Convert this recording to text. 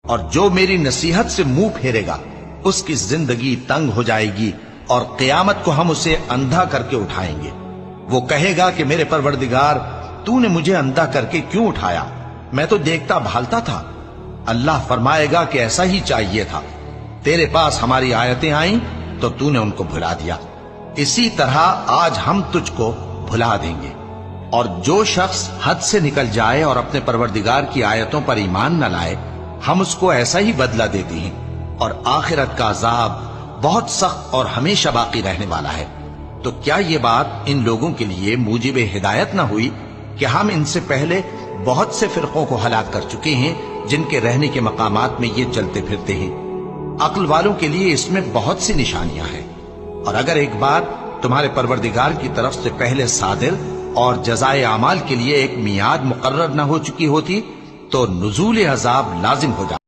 اور جو میری نصیحت سے منہ پھیرے گا اس کی زندگی تنگ ہو جائے گی، اور قیامت کو ہم اسے اندھا کر کے اٹھائیں گے۔ وہ کہے گا کہ میرے پروردگار، تو نے مجھے اندھا کر کے کیوں اٹھایا؟ میں تو دیکھتا بھالتا تھا۔ اللہ فرمائے گا کہ ایسا ہی چاہیے تھا، تیرے پاس ہماری آیتیں آئیں تو تو نے ان کو بھلا دیا، اسی طرح آج ہم تجھ کو بھلا دیں گے۔ اور جو شخص حد سے نکل جائے اور اپنے پروردگار کی آیتوں پر ایمان نہ لائے، ہم اس کو ایسا ہی بدلہ دیتے ہیں، اور آخرت کا عذاب بہت سخت اور ہمیشہ باقی رہنے والا ہے۔ تو کیا یہ بات ان لوگوں کے لیے موجب ہدایت نہ ہوئی کہ ہم ان سے پہلے بہت سے فرقوں کو ہلاک کر چکے ہیں جن کے رہنے کے مقامات میں یہ چلتے پھرتے ہیں؟ عقل والوں کے لیے اس میں بہت سی نشانیاں ہیں۔ اور اگر ایک بار تمہارے پروردگار کی طرف سے پہلے صادر اور جزائے اعمال کے لیے ایک میعاد مقرر نہ ہو چکی ہوتی تو نزول عذاب لازم ہو جاتا۔